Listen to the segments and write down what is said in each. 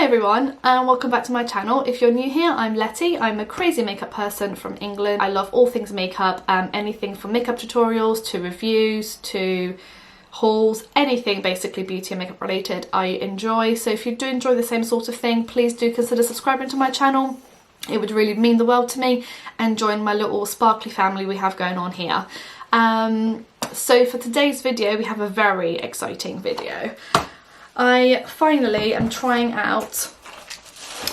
Hi everyone and welcome back to my channel. If you're new here, I'm Letty. I'm a crazy makeup person from England. I love all things makeup, anything from makeup tutorials to reviews to hauls, anything basically beauty and makeup related I enjoy. So if you do enjoy the same sort of thing, please do consider subscribing to my channel. It would really mean the world to me, and join my little sparkly family we have going on here. So for today's video, we have a very exciting video. I finally am trying out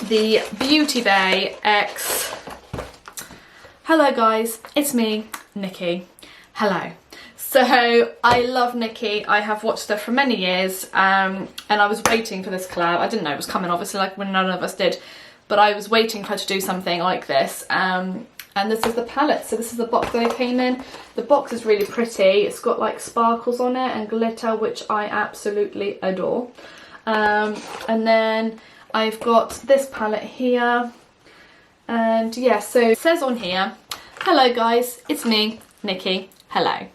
the Beauty Bay X. Hello guys, it's me, Nikki. Hello. So I love Nikki. I have watched her for many years, and I was waiting for this collab. I didn't know it was coming, obviously, like when none of us did, but I was waiting for her to do something like this. And this is the palette. So this is the box that it came in. The box is really pretty. It's got like sparkles on it and glitter, which I absolutely adore. And then I've got this palette here. And yeah, so it says on here, hello guys, it's me, Nikki. Hello.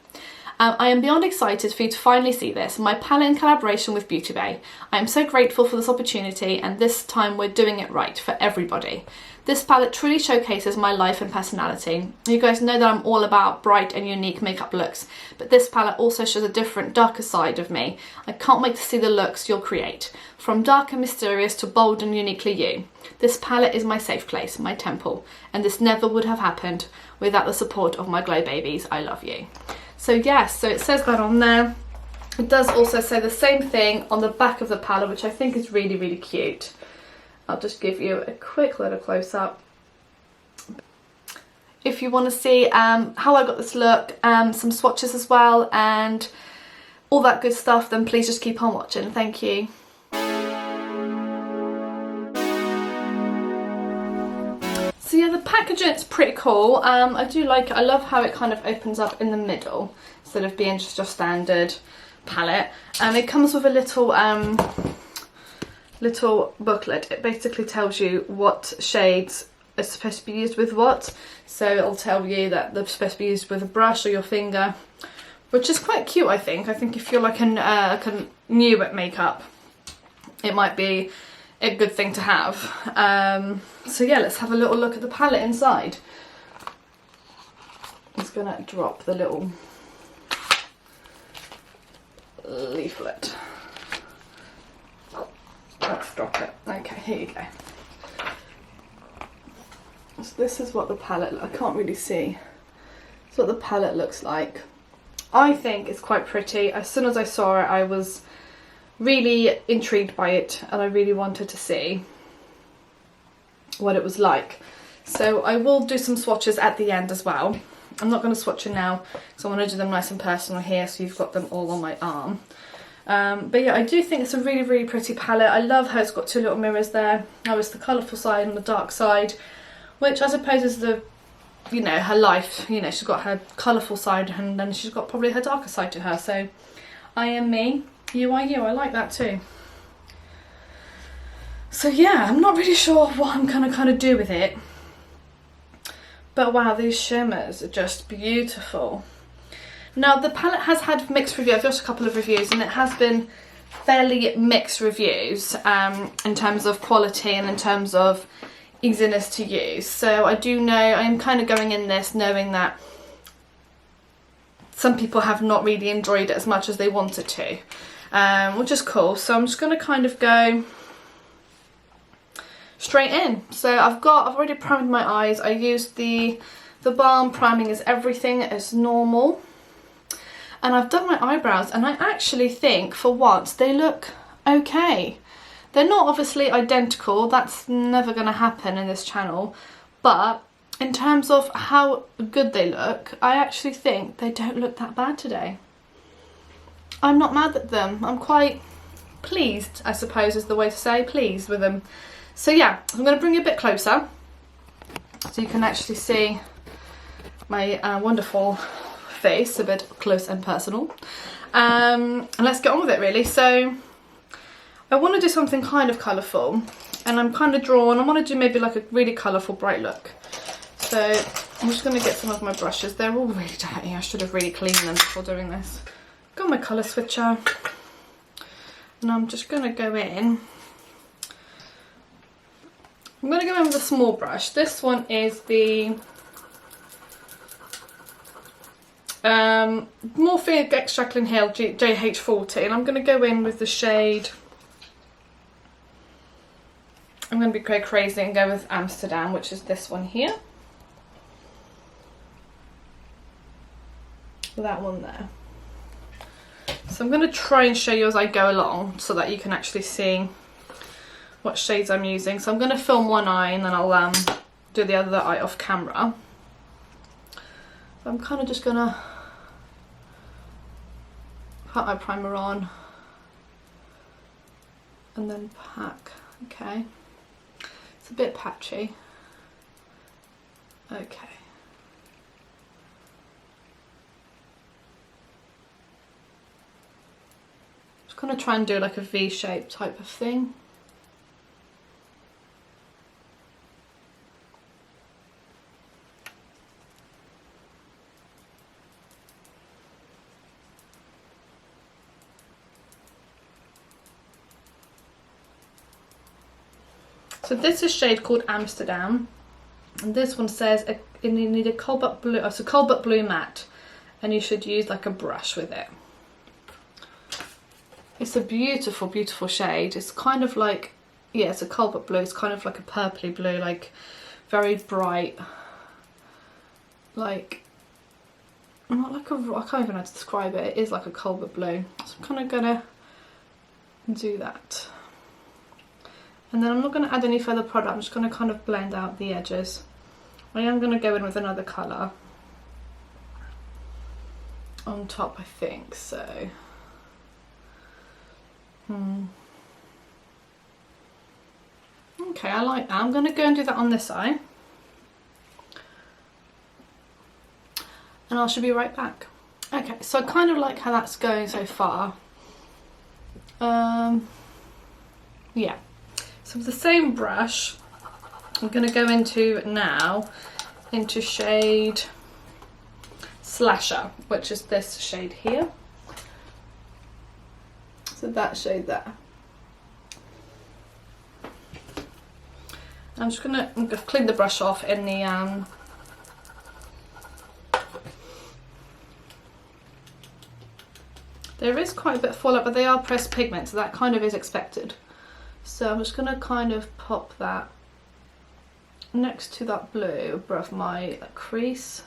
I am beyond excited for you to finally see this, my palette in collaboration with Beauty Bay. I am so grateful for this opportunity, and this time we're doing it right for everybody. This palette truly showcases my life and personality. You guys know that I'm all about bright and unique makeup looks, but this palette also shows a different, darker side of me. I can't wait to see the looks you'll create. From dark and mysterious to bold and uniquely you. This palette is my safe place, my temple, and this never would have happened without the support of my glow babies. I love you. So yes, so it says that on there. It does also say the same thing on the back of the palette, which I think is really, really cute. I'll just give you a quick little close-up. If you want to see how I got this look, some swatches as well, and all that good stuff, then please just keep on watching. Thank you. So yeah, the packaging's pretty cool. I do like it. I love how it kind of opens up in the middle instead of being just your standard palette. It comes with a little booklet. It basically tells you what shades are supposed to be used with what. So it'll tell you that they're supposed to be used with a brush or your finger, which is quite cute, I think. I think if you're like a new at makeup, it might be a good thing to have. So yeah, let's have a little look at the palette inside. I'm just gonna drop the little leaflet. Let's drop it. Okay, here you go. So this is what the palette, I can't really see. This is what the palette looks like. I think it's quite pretty. As soon as I saw it, I was really intrigued by it, and I really wanted to see what it was like. So I will do some swatches at the end as well. I'm not going to swatch it now because I want to do them nice and personal here, so you've got them all on my arm. But yeah, I do think it's a really, really pretty palette. I love how it's got two little mirrors there. Now it's the colourful side and the dark side, which I suppose is the, you know, her life. You know, she's got her colourful side and then she's got probably her darker side to her. So I am me, you are you. I like that too. So yeah, I'm not really sure what I'm gonna kind of do with it. But wow, these shimmers are just beautiful. Now the palette has had mixed reviews. I've watched a couple of reviews and it has been fairly mixed reviews in terms of quality and in terms of easiness to use. So I do know, I'm kind of going in this knowing that some people have not really enjoyed it as much as they wanted to, which is cool. So I'm just going to kind of go straight in. So I've already primed my eyes. I used the balm priming as everything as normal. And I've done my eyebrows, and I actually think for once they look okay. They're not obviously identical, that's never going to happen in this channel, but in terms of how good they look, I actually think they don't look that bad today. I'm not mad at them. I'm quite pleased, I suppose is the way to say, pleased with them. So yeah, I'm going to bring you a bit closer so you can actually see my wonderful face a bit close and personal. And let's get on with it really. So I want to do something kind of colourful, and I'm kind of drawn. I want to do maybe like a really colourful bright look. So I'm just going to get some of my brushes. They're all really dirty. I should have really cleaned them before doing this. Got my colour switcher, and I'm just going to go in I'm going to go in with a small brush. This one is the Morphe X Jaclyn Hill JH40, and I'm going to go in with the shade, I'm going to be quite crazy and go with Amsterdam, which is this one here. That one there. So I'm going to try and show you as I go along so that you can actually see what shades I'm using. So I'm going to film one eye and then I'll do the other eye off camera. So I'm kind of just going to put my primer on and then pack. Okay, it's a bit patchy. Okay. Just gonna try and do like a V-shape type of thing. So this is a shade called Amsterdam, and this one says you need a cobalt blue, it's a cobalt blue matte, and you should use like a brush with it. It's a beautiful, beautiful shade. It's kind of like, yeah, it's a cobalt blue. It's kind of like a purpley blue, like very bright, like, not like a, I can't even know how to describe it. It is like a cobalt blue. So I'm kind of gonna do that. And then I'm not going to add any further product, I'm just going to kind of blend out the edges. I am going to go in with another colour on top, I think, so. Okay, I like that. I'm going to go and do that on this eye. And I should be right back. Okay, so I kind of like how that's going so far. Yeah. So with the same brush, I'm going to go into shade Slasher, which is this shade here. So that shade there. I'm just going to clean the brush off in the there is quite a bit of fallout, but they are pressed pigment, so that kind of is expected. So I'm just going to kind of pop that next to that blue above my crease.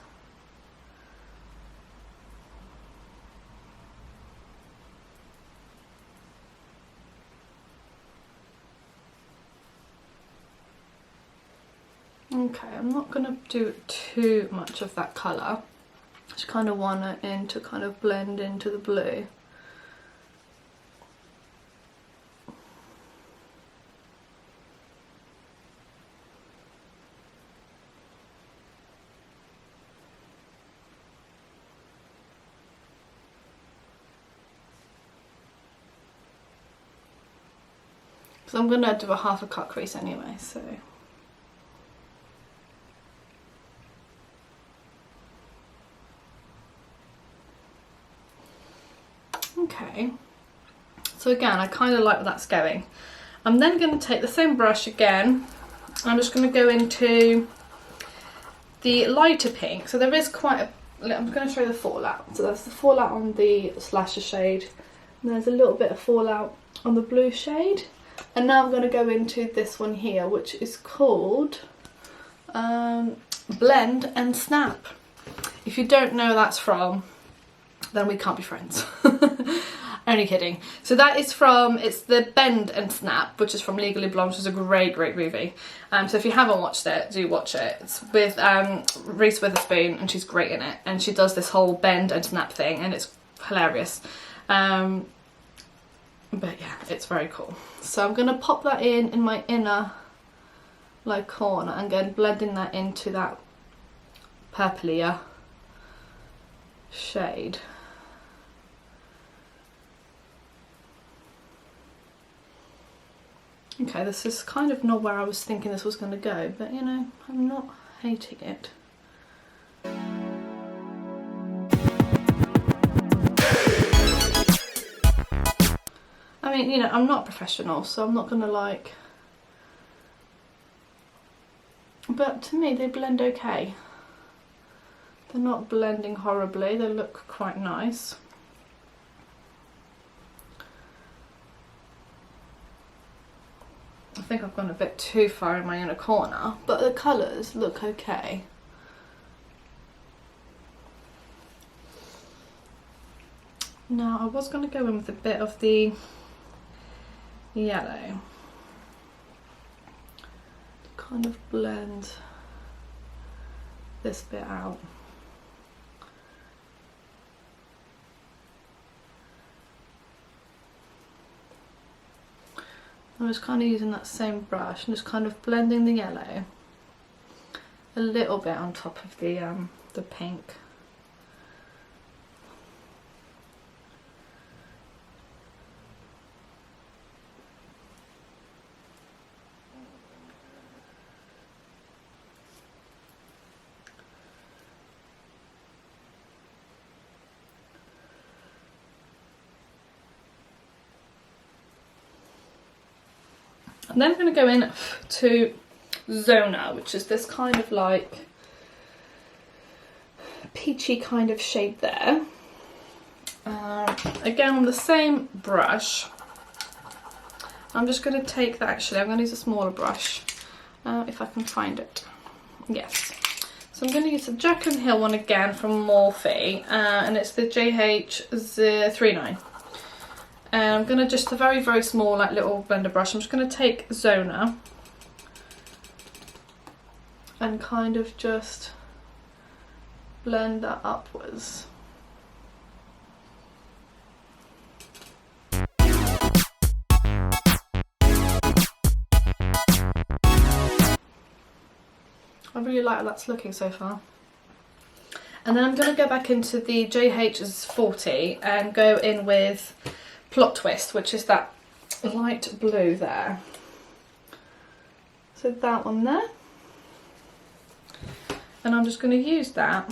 Okay, I'm not going to do too much of that colour. Just kind of want it to kind of blend into the blue. So I'm going to do a half a cut crease anyway, so. Okay, so again, I kind of like where that's going. I'm then going to take the same brush again. I'm just going to go into the lighter pink. So there is quite a, I'm going to show you the fallout. So that's the fallout on the Slasher shade. And there's a little bit of fallout on the blue shade. And now I'm going to go into this one here, which is called Blend and Snap. If you don't know where that's from, then we can't be friends. Only kidding. So that is from, it's the Bend and Snap, which is from Legally Blonde, which is a great, great movie. So if you haven't watched it, do watch it. It's with Reese Witherspoon, and she's great in it. And she does this whole bend and snap thing, and it's hilarious. But yeah, it's very cool. So I'm going to pop that in my inner like corner, and again blending that into that purplier shade. Okay, this is kind of not where I was thinking this was going to go, but you know, I'm not hating it. I mean, you know, I'm not professional, so I'm not going to like but to me they blend okay. They're not blending horribly, they look quite nice. I think I've gone a bit too far in my inner corner, but the colours look okay. Now I was going to go in with a bit of the yellow to kind of blend this bit out. I'm just kind of using that same brush and just kind of blending the yellow a little bit on top of the pink. And then I'm going to go in to Zona, which is this kind of like peachy kind of shade there. Again on the same brush. I'm just going to take that, actually I'm going to use a smaller brush if I can find it. Yes. So I'm going to use the Jack and Hill one again from Morphe, and it's the JH39. And I'm going to just a very, very small like little blender brush. I'm just going to take Zona and kind of just blend that upwards. I really like how that's looking so far. And then I'm going to go back into the JH40 and go in with Plot Twist, which is that light blue there. So that one there. And I'm just going to use that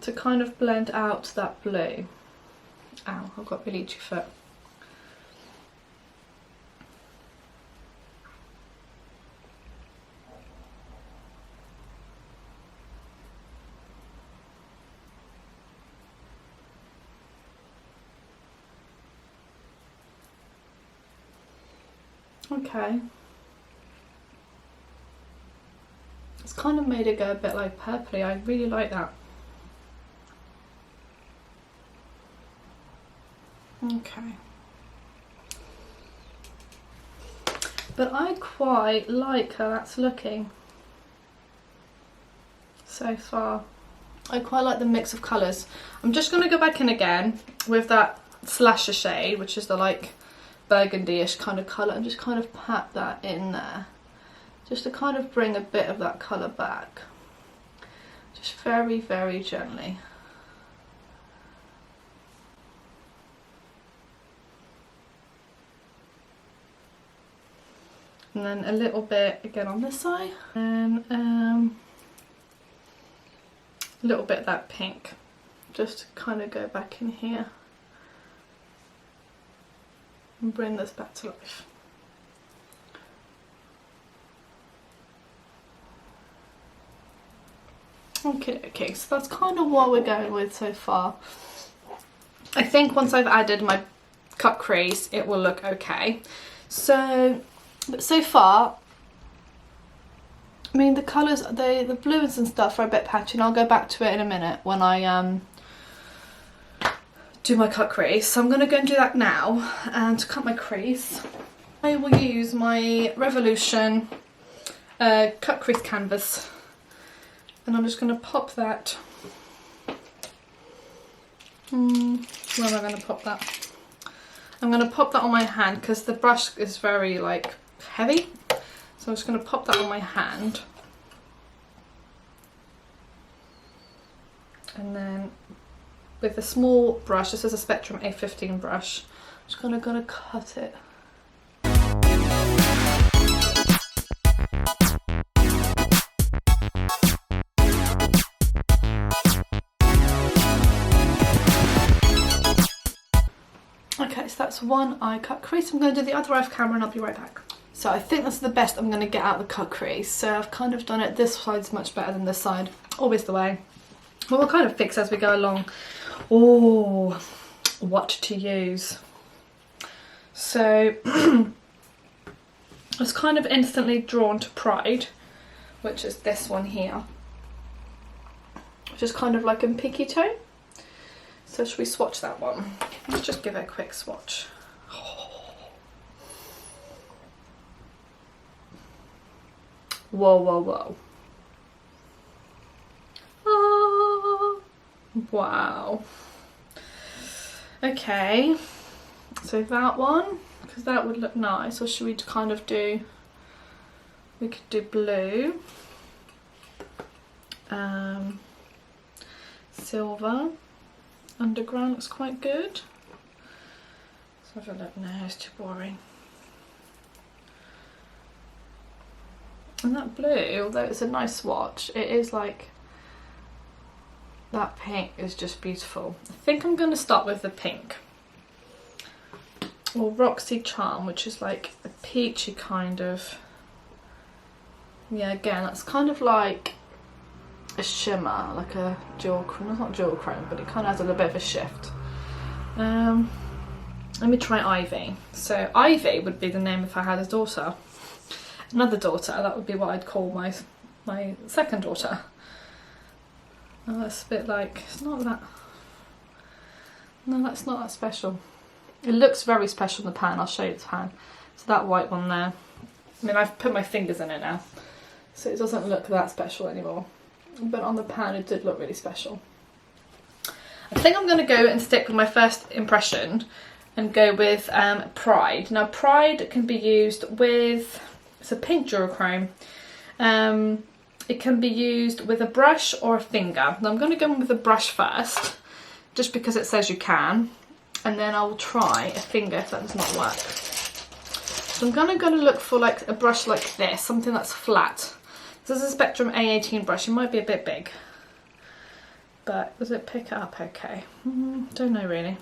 to kind of blend out that blue. Ow, I've got really itchy foot. Okay. It's kind of made it go a bit like purpley. I really like that. Okay. But I quite like how that's looking so far. I quite like the mix of colours. I'm just going to go back in again with that Slasher shade, which is the like burgundy-ish kind of colour, and just kind of pat that in there just to kind of bring a bit of that colour back, just very, very gently. And then a little bit again on this side, and a little bit of that pink just to kind of go back in here and bring this back to life. Okay, so that's kind of what we're going with so far. I think once I've added my cut crease, it will look okay. So, but so far, I mean the colours, the blues and stuff are a bit patchy, and I'll go back to it in a minute when I do my cut crease. So I'm going to go and do that now, and to cut my crease I will use my Revolution cut crease canvas, and I'm just going to pop that. Where am I going to pop that? I'm going to pop that on my hand because the brush is very like heavy, so I'm just going to pop that on my hand, and then with a small brush, this is a Spectrum A15 brush, I'm just gonna cut it. Okay, so that's one eye cut crease. I'm going to do the other eye of camera and I'll be right back. So I think that's the best I'm going to get out of the cut crease. So I've kind of done it. This side's much better than this side. Always the way. Well, we'll kind of fix as we go along. Oh, what to use. So I was kind of instantly drawn to Pride, which is this one here, which is kind of like in pinky tone. So should we swatch that one? Let's just give it a quick swatch. Whoa, whoa, whoa. Ah, wow. Okay, so that one, because that would look nice. Or should we kind of do, we could do blue, silver, underground looks quite good. Let's have a look now, it's too boring. And that blue, although it's a nice swatch, it is like, that pink is just beautiful. I think I'm going to start with the pink. Or Roxy Charm, which is like a peachy kind of, yeah, again, that's kind of like a shimmer, like a jewel chrome, not jewel chrome, but it kind of has a little bit of a shift. Let me try Ivy. So Ivy would be the name if I had a daughter. Another daughter, that would be what I'd call my second daughter. Oh, that's a bit like, it's not that, no, that's not that special. It looks very special in the pan, I'll show you the pan. So that white one there, I mean I've put my fingers in it now, so it doesn't look that special anymore. But on the pan it did look really special. I think I'm going to go and stick with my first impression and go with Pride. Now Pride can be used with, it's a pink duochrome. It can be used with a brush or a finger. Now I'm going to go in with a brush first, just because it says you can, and then I will try a finger if that does not work. So I'm going to look for like a brush like this, something that's flat. This is a Spectrum A18 brush. It might be a bit big, but does it pick it up okay? Don't know really.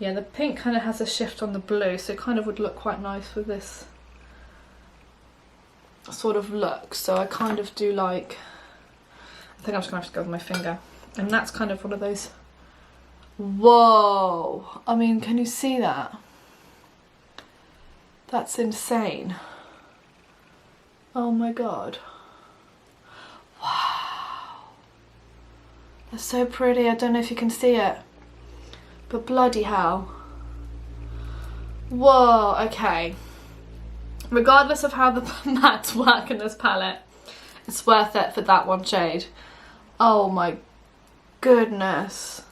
Yeah, the pink kind of has a shift on the blue, so it kind of would look quite nice with this sort of look. So I kind of do like, I think I'm just gonna have to go with my finger, and that's kind of one of those, whoa, I mean, can you see that? That's insane. Oh my god, wow, that's so pretty. I don't know if you can see it, but bloody hell, whoa. Okay, regardless of how the mattes work in this palette, it's worth it for that one shade. Oh my goodness.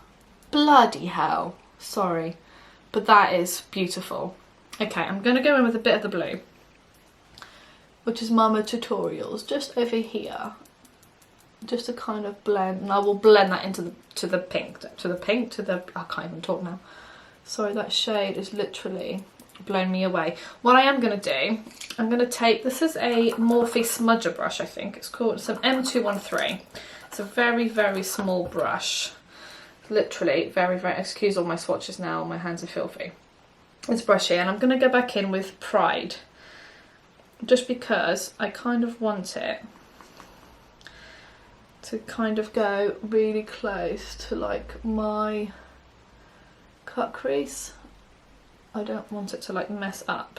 Bloody hell. Sorry. But that is beautiful. Okay, I'm going to go in with a bit of the blue, which is Mama Tutorials, just over here. Just to kind of blend, and I will blend that into the pink, I can't even talk now. Sorry, that shade is literally blown me away. What I am going to do, I'm going to take, this is a Morphe smudger brush, I think it's called. It's an M213. It's a very, very small brush. Literally very, very, excuse all my swatches now, my hands are filthy. It's brushy, and I'm going to go back in with Pride, just because I kind of want it to kind of go really close to like my cut crease. I don't want it to like mess up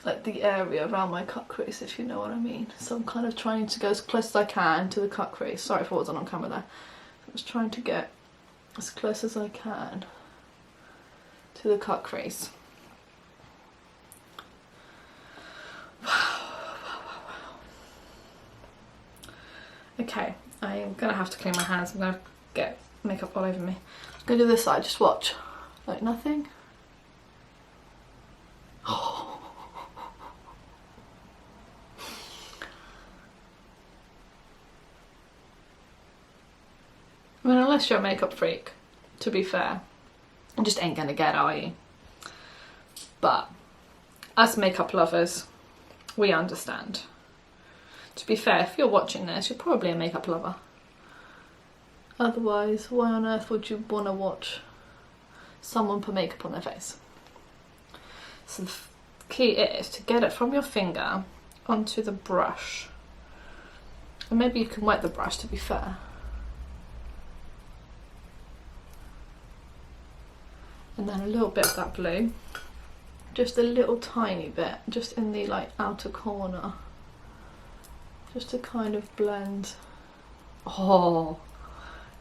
like the area around my cut crease, if you know what I mean. So I'm kind of trying to go as close as I can to the cut crease. Sorry if I wasn't on camera there. I was trying to get as close as I can to the cut crease. Okay, I'm gonna have to clean my hands. I'm gonna get makeup all over me. I'm gonna do this side, just watch. Like nothing. Oh. I mean, unless you're a makeup freak, to be fair, you just ain't gonna get it, are you? But us makeup lovers, we understand. To be fair, if you're watching this, you're probably a makeup lover. Otherwise, why on earth would you want to watch someone put makeup on their face? So the key is to get it from your finger onto the brush. And maybe you can wet the brush, to be fair. And then a little bit of that blue. Just a little tiny bit, just in the like outer corner. Just to kind of blend. Oh,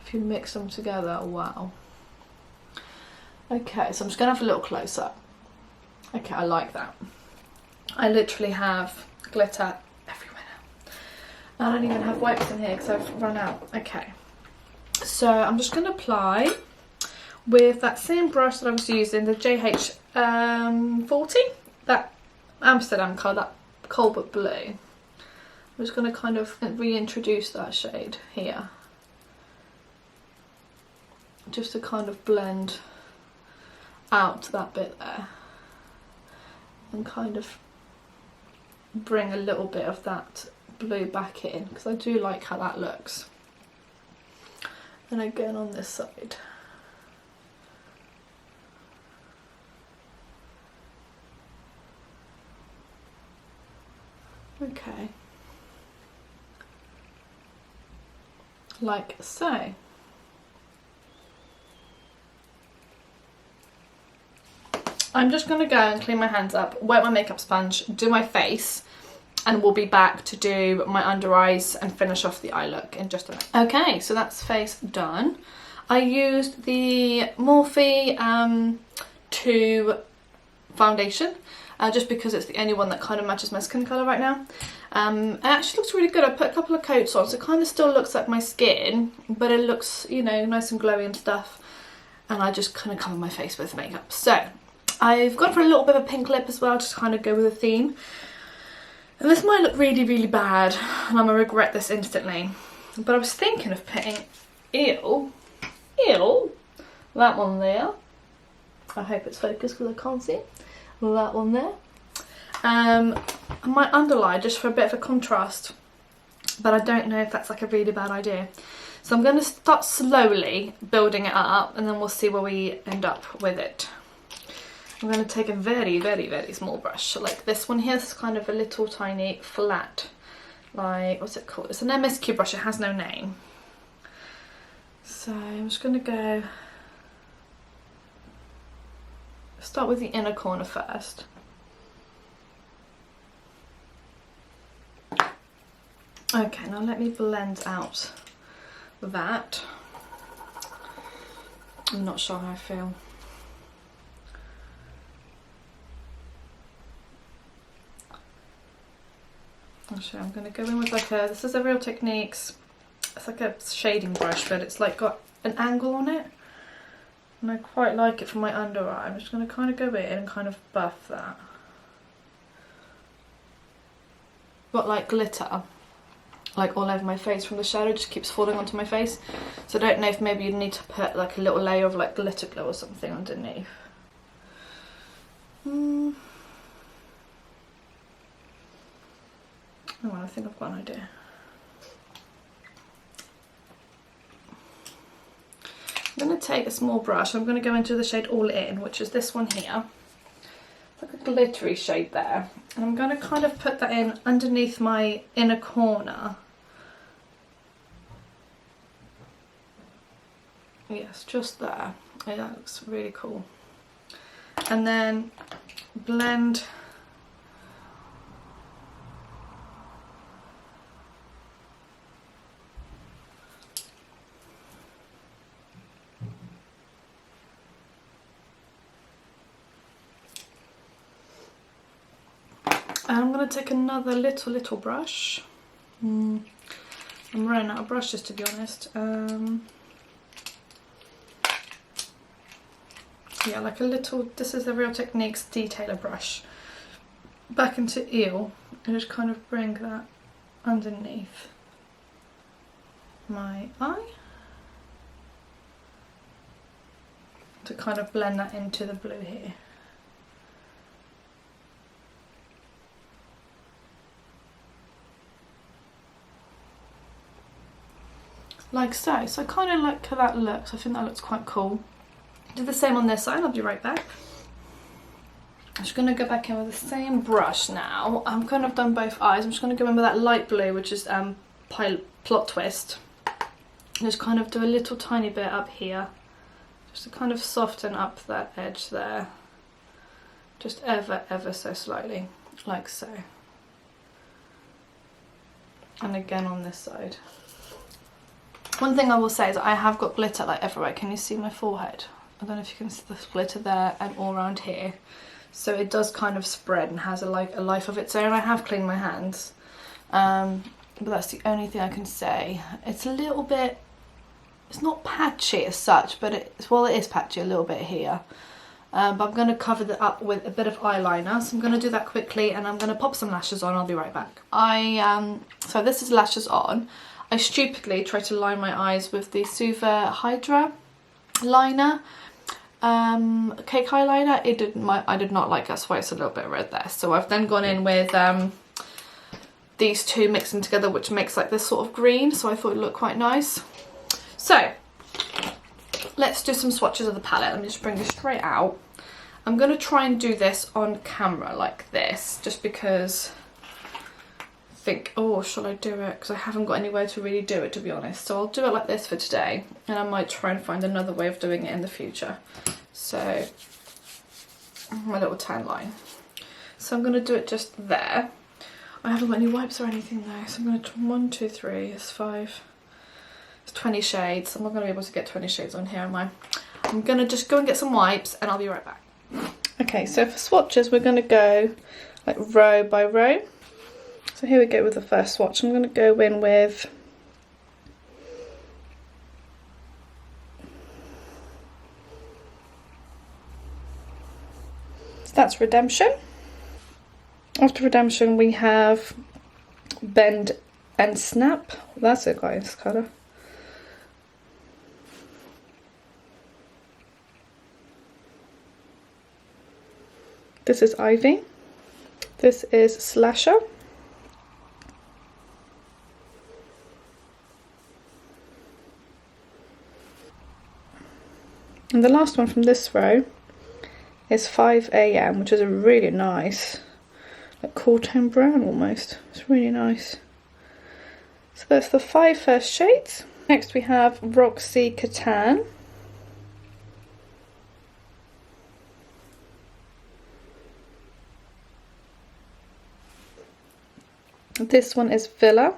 if you mix them together, wow. Okay, so I'm just gonna have a little close up. Okay, I like that. I literally have glitter everywhere now. I don't even have wipes in here because I've run out. Okay, so I'm just gonna apply with that same brush that I was using, the JH40, that Amsterdam colour, that Colbert blue. I'm just going to kind of reintroduce that shade here, just to kind of blend out that bit there, and kind of bring a little bit of that blue back in, because I do like how that looks. And again on this side. Okay, like so. I'm just going to go and clean my hands up, wet my makeup sponge, do my face, and we'll be back to do my under eyes and finish off the eye look in just a minute. Okay, so that's face done. I used the Morphe 2 foundation. Just because it's the only one that kind of matches my skin colour right now. It actually looks really good. I put a couple of coats on, so it kind of still looks like my skin, but it looks, you know, nice and glowy and stuff. And I just kind of cover my face with makeup. So I've gone for a little bit of a pink lip as well, just to kind of go with the theme. And this might look really, really bad, and I'm going to regret this instantly. But I was thinking of putting, that one there. I hope it's focused because I can't see. That one there. And my underline, just for a bit of a contrast, but I don't know if that's like a really bad idea. So I'm going to start slowly building it up, and then we'll see where we end up with it. I'm going to take a very, very, very small brush, like this one here. This is kind of a little tiny flat, like, what's it called? It's an MSQ brush, it has no name. So I'm just going to go, start with the inner corner first. Okay, now let me blend out that. I'm not sure how I feel. Actually, I'm going to go in with like a, this is a Real Techniques, it's like a shading brush, but it's like got an angle on it. And I quite like it for my under eye. I'm just going to kind of go in and kind of buff that. Got like glitter, like all over my face from the shadow, just keeps falling onto my face. So I don't know if maybe you need to put like a little layer of like glitter glue or something underneath. Oh, well, I think I've got an idea. I'm going to take a small brush. I'm going to go into the shade All In, which is this one here. It's like a glittery shade there. And I'm going to kind of put that in underneath my inner corner. Yes, just there. Yeah, that looks really cool. And then blend and I'm going to take another little brush. I'm running out of brushes, to be honest. Yeah, like a little, this is the Real Techniques detailer brush. Back into Eel, and just kind of bring that underneath my eye. To kind of blend that into the blue here. Like so. So I kind of like how that looks. I think that looks quite cool. Do the same on this side. I'll be right back. I'm just going to go back in with the same brush now. I'm kind of done both eyes. I'm just going to go in with that light blue, which is Plot Twist. Just kind of do a little tiny bit up here, just to kind of soften up that edge there. Just ever so slightly, like so. And again on this side. One thing I will say is I have got glitter like everywhere. Can you see my forehead? I don't know if you can see the glitter there and all around here. So it does kind of spread and has a life of its own. I have cleaned my hands, but that's the only thing I can say. It's a little bit, it's not patchy as such, but it is patchy a little bit here. But I'm going to cover that up with a bit of eyeliner, so I'm going to do that quickly, and I'm going to pop some lashes on. I'll be right back. So this is lashes on. I stupidly tried to line my eyes with the Suva Hydra liner. Cake eyeliner. I did not like it, that's why it's a little bit red there. So I've then gone in with these two, mixed them together, which makes like this sort of green, so I thought it looked quite nice. So let's do some swatches of the palette. Let me just bring this straight out. I'm going to try and do this on camera like this, just because I think, oh, shall I do it? Because I haven't got anywhere to really do it, to be honest. So I'll do it like this for today, and I might try and find another way of doing it in the future. So my little tan line. So I'm going to do it just there. I haven't got any wipes or anything though, so I'm going to 1, 2, 3, it's 5, it's 20 shades. I'm not going to be able to get 20 shades on here, am I? I'm going to just go and get some wipes and I'll be right back. Okay, so for swatches we're going to go like row by row. So here we go with the first swatch. I'm going to go in with that's Redemption. After Redemption we have Bend and Snap. That's a nice colour. This is Ivy. This is Slasher. And the last one from this row is 5 AM, which is a really nice, like cool tone brown almost. It's really nice. So that's the 5 first shades. Next we have Roxy Catan. This one is Villa.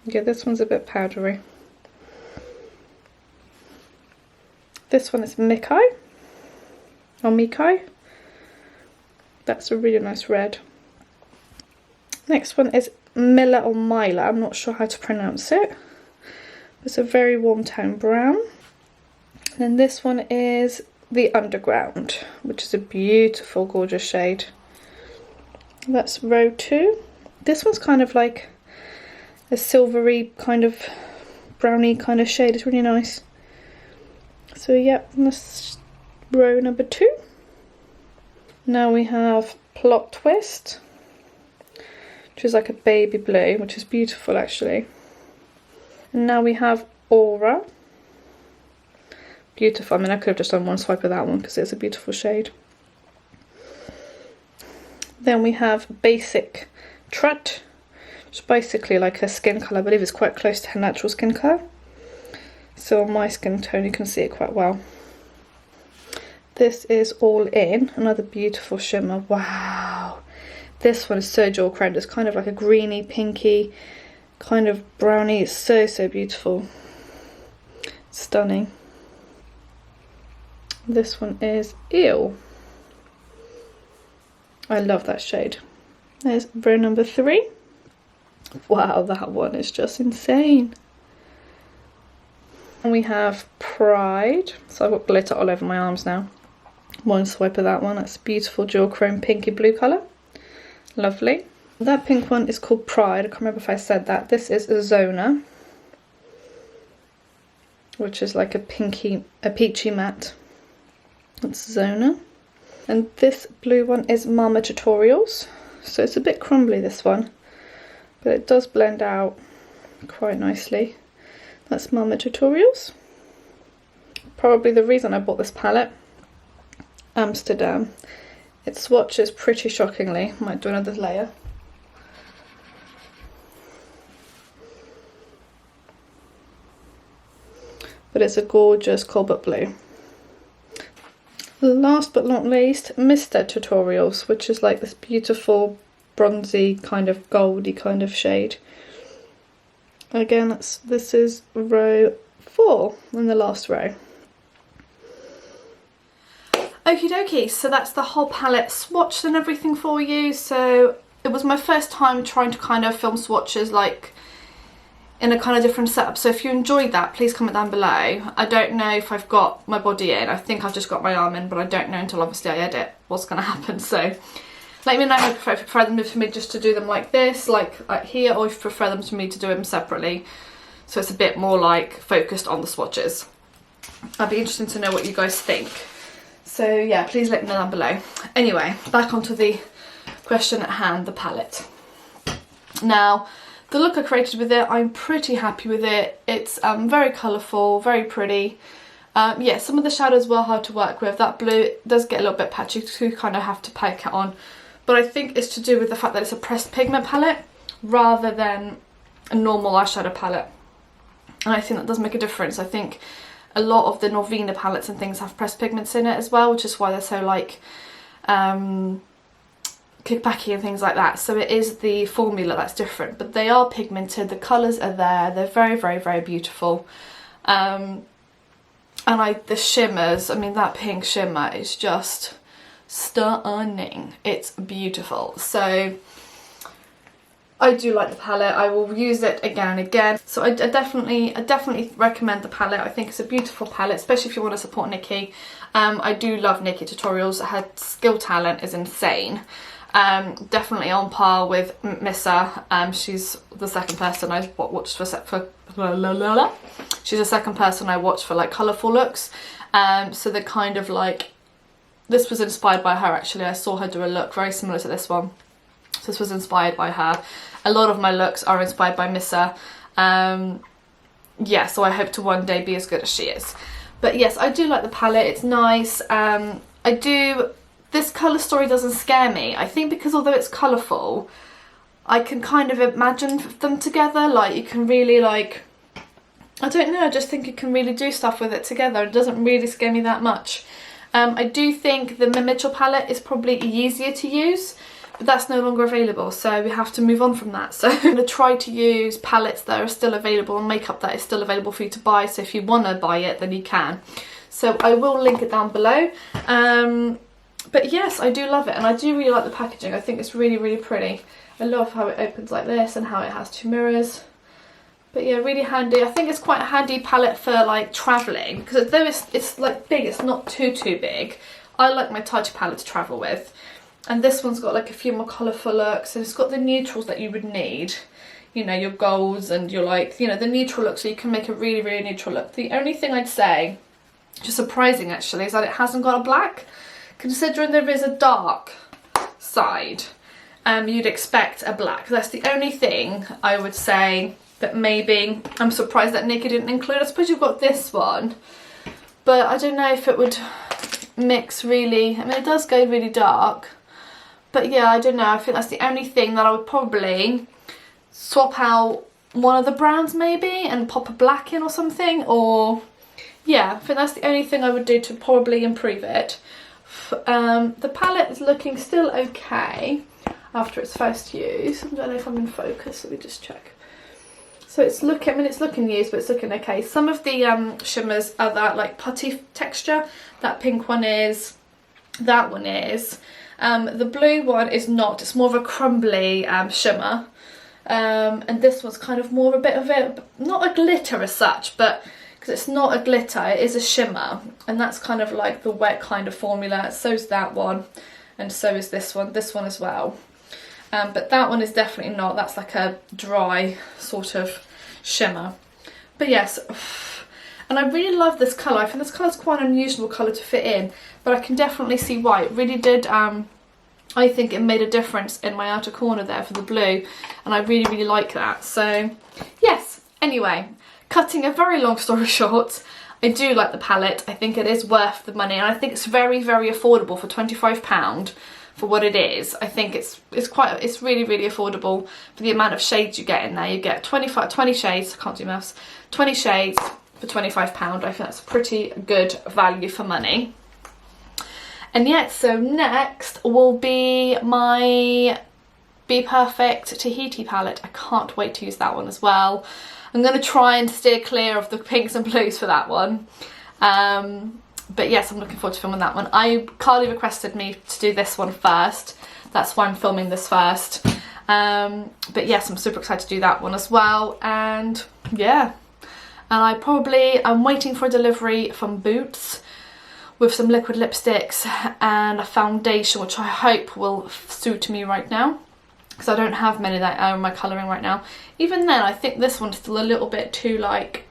Yeah, this one's a bit powdery. This one is Mikai, or Mikai. That's a really nice red. Next one is Mila or Mila, I'm not sure how to pronounce it. It's a very warm tone brown. And then this one is the Underground, which is a beautiful, gorgeous shade. That's row 2. This one's kind of like a silvery kind of browny kind of shade. It's really nice. So yeah, that's row number 2. Now we have Plot Twist, which is like a baby blue, which is beautiful actually. And now we have Aura. Beautiful. I mean, I could have just done one swipe of that one because it's a beautiful shade. Then we have Basic Trut, which is basically like her skin colour. I believe it's quite close to her natural skin colour. So on my skin tone you can see it quite well. This is All In, another beautiful shimmer. Wow, this one is so jewel crowned. It's kind of like a greeny, pinky, kind of browny. It's so beautiful, stunning. This one is Eel. I love that shade. There's row number 3. Wow, that one is just insane. And we have Pride. So I've got glitter all over my arms now. One swipe of that one. That's a beautiful jewel chrome pinky blue colour. Lovely. That pink one is called Pride. I can't remember if I said that. This is Zona, which is like a peachy matte. That's Zona. And this blue one is Mama Tutorials. So it's a bit crumbly, this one, but it does blend out quite nicely. That's Mama Tutorials. probably the reason I bought this palette. Amsterdam. It swatches pretty shockingly. Might do another layer. But it's a gorgeous cobalt blue. Last but not least, Mr. Tutorials, which is like this beautiful bronzy kind of goldy kind of shade. Again, this is row 4 in the last row. Okie dokie, so that's the whole palette swatched and everything for you. So it was my first time trying to kind of film swatches like in a kind of different setup. So if you enjoyed that, please comment down below. I don't know if I've got my body in. I think I've just got my arm in, but I don't know until obviously I edit what's going to happen. So let me know if you prefer them for me just to do them like this, like here, or if you prefer them to me to do them separately. So it's a bit more like focused on the swatches. I'd be interested to know what you guys think. So yeah, please let me know down below. Anyway, back onto the question at hand, the palette. Now, the look I created with it, I'm pretty happy with it. It's very colourful, very pretty. Yeah, some of the shadows were hard to work with. That blue does get a little bit patchy, so you kind of have to pack it on. But I think it's to do with the fact that it's a pressed pigment palette rather than a normal eyeshadow palette. And I think that does make a difference. I think a lot of the Norvina palettes and things have pressed pigments in it as well, which is why they're so like kickbacky and things like that. So it is the formula that's different, but they are pigmented, the colours are there, they're very, very, very beautiful. And the shimmers, I mean that pink shimmer is just stunning. It's beautiful. So I do like the palette. I will use it again and again. So I definitely recommend the palette. I think it's a beautiful palette, especially if you want to support Nikki. I do love Nikki Tutorials. Her skill talent is insane. Definitely on par with Missa. She's the second person I watched she's the second person I watched for like colourful looks. So they're kind of like, this was inspired by her actually. I saw her do a look very similar to this one. So this was inspired by her. A lot of my looks are inspired by Missa. Yeah, so I hope to one day be as good as she is. But yes, I do like the palette. It's nice. This colour story doesn't scare me. I think because although it's colourful, I can kind of imagine them together. Like you can really like, I don't know, I just think you can really do stuff with it together. It doesn't really scare me that much. I do think the Mitchell palette is probably easier to use, but that's no longer available, so we have to move on from that. So I'm going to try to use palettes that are still available and makeup that is still available for you to buy, so if you want to buy it then you can. So I will link it down below. But yes, I do love it, and I do really like the packaging. I think it's really, really pretty. I love how it opens like this and how it has 2 mirrors. But yeah, really handy. I think it's quite a handy palette for like travelling, because though it's like big, it's not too big. I like my Touch palette to travel with. And this one's got like a few more colourful looks, and it's got the neutrals that you would need. You know, your golds and your like, you know, the neutral look, so you can make a really, really neutral look. The only thing I'd say, which is surprising actually, is that it hasn't got a black. Considering there is a dark side, you'd expect a black. That's the only thing I would say that maybe I'm surprised that Nikki didn't include. I suppose you've got this one, but I don't know if it would mix really. I mean, it does go really dark, but yeah, I don't know. I think that's the only thing that I would probably swap out one of the browns maybe and pop a black in or something, or yeah, I think that's the only thing I would do to probably improve it. The palette is looking still okay after its first use. I don't know if I'm in focus, let me just check. So it's looking, I mean it's looking used, but it's looking okay. Some of the shimmers are that like putty texture. That pink one is, that one is. The blue one is not, it's more of a crumbly shimmer. And this one's kind of more of a bit of it, not a glitter as such, but because it's not a glitter, it is a shimmer, and that's kind of like the wet kind of formula. So is that one, and so is this one as well. But that one is definitely not, that's like a dry sort of shimmer. But yes, and I really love this colour. I think this colour is quite an unusual colour to fit in, but I can definitely see why. It really did, I think it made a difference in my outer corner there for the blue, and I really, really like that. So yes, anyway, cutting a very long story short, I do like the palette. I think it is worth the money, and I think it's very, very affordable for £25 for what it is. I think it's really, really affordable for the amount of shades you get in there. You get 20 shades, I can't do maths, 20 shades for £25. I think that's pretty good value for money. And yeah, so next will be my Be Perfect Tahiti palette. I can't wait to use that one as well. I'm going to try and steer clear of the pinks and blues for that one. But yes, I'm looking forward to filming that one. Carly requested me to do this one first. That's why I'm filming this first. But yes, I'm super excited to do that one as well. And yeah, and I'm waiting for a delivery from Boots with some liquid lipsticks and a foundation, which I hope will suit me right now, because I don't have many that are in my colouring right now. Even then, I think this one's still a little bit too, like,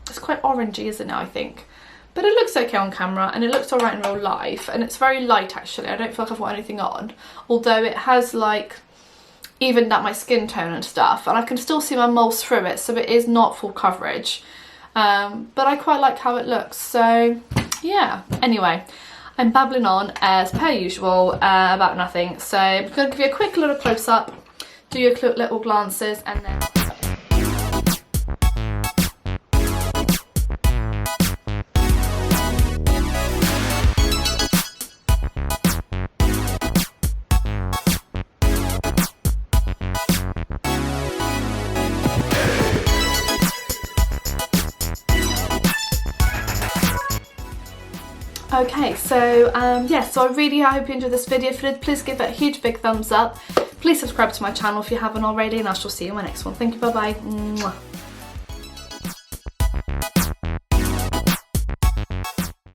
it's quite orangey, isn't it, I think? But it looks okay on camera, and it looks alright in real life, and it's very light actually. I don't feel like I've got anything on, although it has, like, evened out my skin tone and stuff, and I can still see my moles through it, so it is not full coverage. But I quite like how it looks, so yeah. Anyway, I'm babbling on as per usual about nothing, so I'm going to give you a quick little close-up, do your little glances, and then... Okay, so yeah, so I really hope you enjoyed this video. If you did, please give it a huge big thumbs up. Please subscribe to my channel if you haven't already, and I shall see you in my next one. Thank you, bye bye.